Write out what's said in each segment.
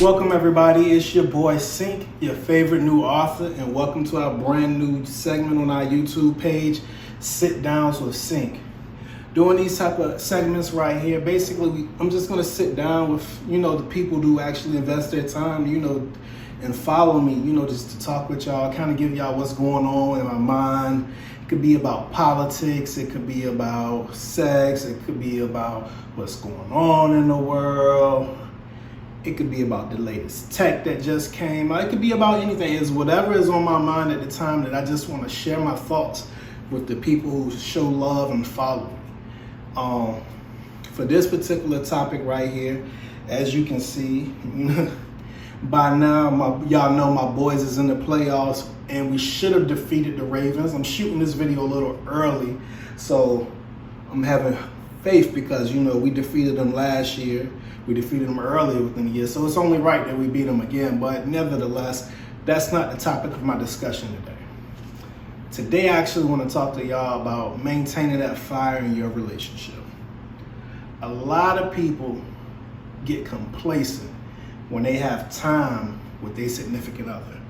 Welcome everybody, it's your boy Synx, your favorite new author, and welcome to our brand new segment on our YouTube page, Sit Downs with Synx. Doing these type of segments right here, basically I'm just gonna sit down with, the people who actually invest their time, and follow me, just to talk with y'all, kind of give y'all what's going on in my mind. It could be about politics, it could be about sex, it could be about what's going on in the world. It could be about the latest tech that just came out. It could be about anything. It's whatever is on my mind at the time that I just want to share my thoughts with the people who show love and follow me. For this particular topic right here, as you can see, by now, y'all know my boys is in the playoffs and we should have defeated the Ravens. I'm shooting this video a little early, so I'm having faith because, we defeated them last year. We defeated them earlier within the year, so it's only right that we beat them again. But nevertheless, that's not the topic of my discussion today. Today, I actually want to talk to y'all about maintaining that fire in your relationship. A lot of people get complacent when they have time with their significant other.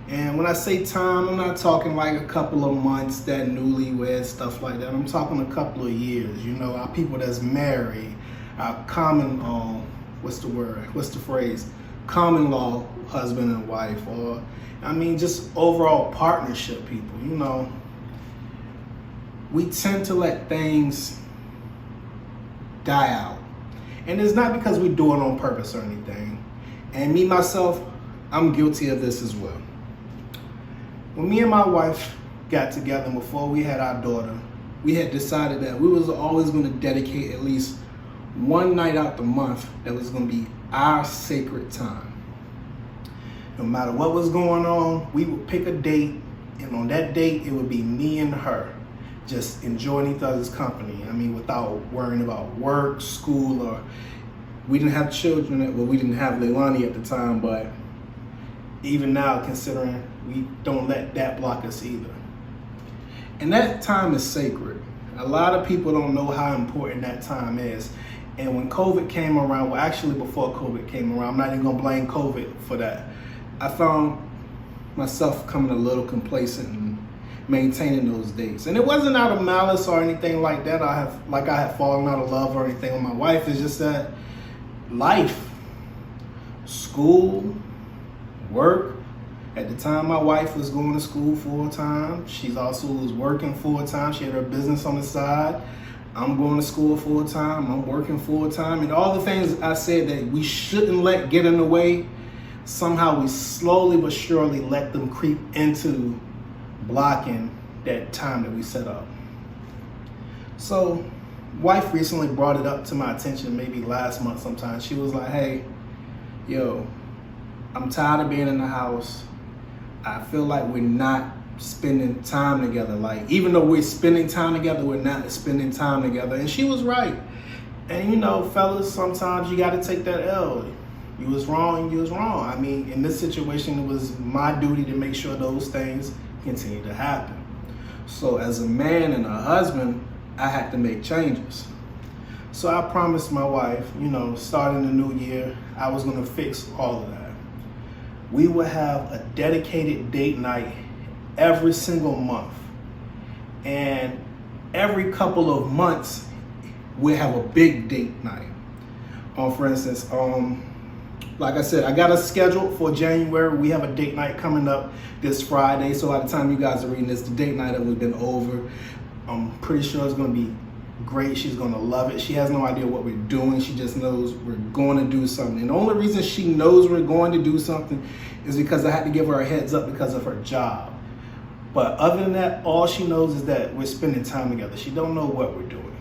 And when I say time, I'm not talking like a couple of months, that newlywed stuff like that. I'm talking a couple of years. Our people that's married, our common, common law husband and wife, or just overall partnership people. We tend to let things die out. And it's not because we do it on purpose or anything. And me, myself, I'm guilty of this as well. When me and my wife got together before we had our daughter, we had decided that we was always going to dedicate at least one night out the month that was going to be our sacred time. No matter what was going on, we would pick a date, and on that date, it would be me and her just enjoying each other's company. Without worrying about work, school, or we didn't have children. Well, we didn't have Leilani at the time, but even now, considering, we don't let that block us either. And that time is sacred. A lot of people don't know how important that time is. And when COVID came around, well, actually before COVID came around, I'm not even gonna blame COVID for that. I found myself coming a little complacent and maintaining those dates. And it wasn't out of malice or anything like that. I had fallen out of love or anything with my wife. It's just that life, school, work. At the time, my wife was going to school full time. She also was working full time. She had her business on the side. I'm going to school full time. I'm working full time. And all the things I said that we shouldn't let get in the way, somehow we slowly but surely let them creep into blocking that time that we set up. So, wife recently brought it up to my attention, maybe last month sometime. She was like, hey, I'm tired of being in the house. I feel like we're not spending time together. Like, even though we're spending time together, we're not spending time together. And she was right. And fellas, sometimes you got to take that L. You was wrong, you was wrong. In this situation, it was my duty to make sure those things continue to happen. So as a man and a husband, I had to make changes. So I promised my wife, starting the new year, I was going to fix all of that. We would have a dedicated date night every single month. And every couple of months, we have a big date night. For instance, like I said, I got us scheduled for January. We have a date night coming up this Friday. So by the time you guys are reading this, the date night has been over. I'm pretty sure it's going to be great. She's going to love it. She has no idea what we're doing. She just knows we're going to do something. And the only reason she knows we're going to do something is because I had to give her a heads up because of her job. But other than that, all she knows is that we're spending time together. She don't know what we're doing.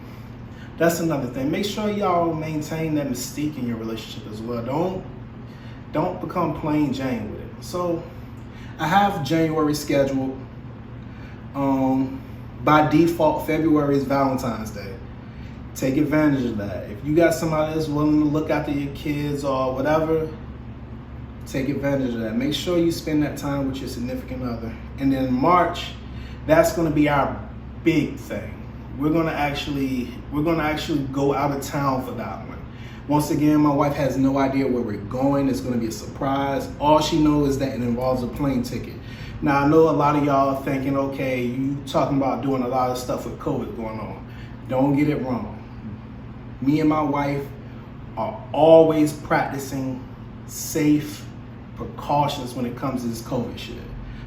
That's another thing. Make sure y'all maintain that mystique in your relationship as well. Don't become plain Jane with it. So I have January scheduled. By default, February is Valentine's Day. Take advantage of that. If you got somebody that's willing to look after your kids or whatever, Take advantage of that. Make sure you spend that time with your significant other. And then March, that's gonna be our big thing. We're gonna actually go out of town for that one. Once again, my wife has no idea where we're going. It's gonna be a surprise. All she knows is that it involves a plane ticket. Now, I know a lot of y'all are thinking, okay, you talking about doing a lot of stuff with COVID going on. Don't get it wrong. Me and my wife are always practicing safe precautions when it comes to this COVID shit.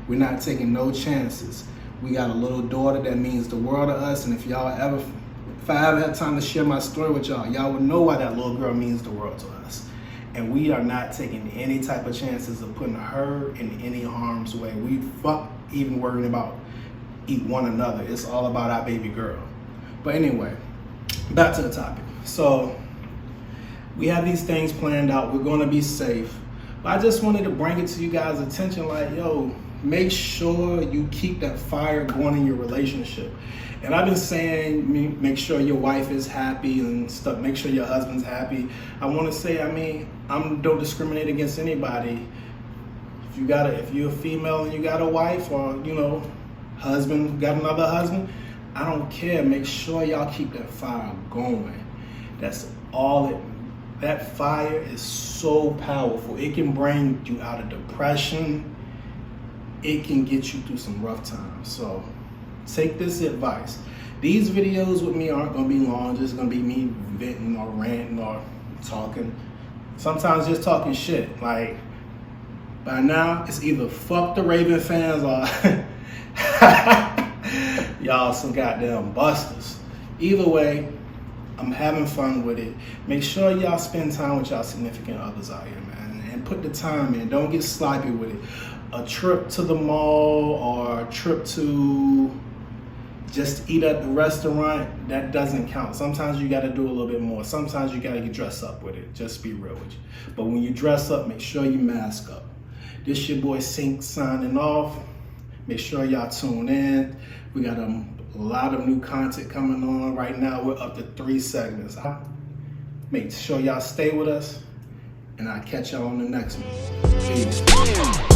We're not taking no chances. We got a little daughter that means the world to us, and if I ever had time to share my story with y'all would know why that little girl means the world to us. And we are not taking any type of chances of putting her in any harm's way. We fuck even worrying about one another. It's all about our baby girl. But anyway, back to the topic. So we have these things planned out. We're gonna be safe. But I just wanted to bring it to you guys' attention, like, yo, make sure you keep that fire going in your relationship. And I've been saying, make sure your wife is happy and stuff, make sure your husband's happy. I want to say, I don't discriminate against anybody. If you're a female and you got a wife, or, husband, got another husband, I don't care. Make sure y'all keep that fire going. That's all that fire is so powerful. It can bring you out of depression. It can get you through some rough times. So take this advice. These videos with me aren't gonna be long, just gonna be me venting or ranting or talking. Sometimes just talking shit. Like, by now, it's either fuck the Raven fans or y'all some goddamn busters. Either way, I'm having fun with it. Make sure y'all spend time with y'all significant others out here, man. And put the time in. Don't get sloppy with it. A trip to the mall or a trip to just eat at the restaurant, that doesn't count. Sometimes you gotta do a little bit more. Sometimes you gotta get dressed up with it. Just be real with you. But when you dress up, make sure you mask up. This your boy Synx signing off. Make sure y'all tune in. We got a lot of new content coming on right now. We're up to 3 segments. Make sure y'all stay with us, and I'll catch y'all on the next one. Peace.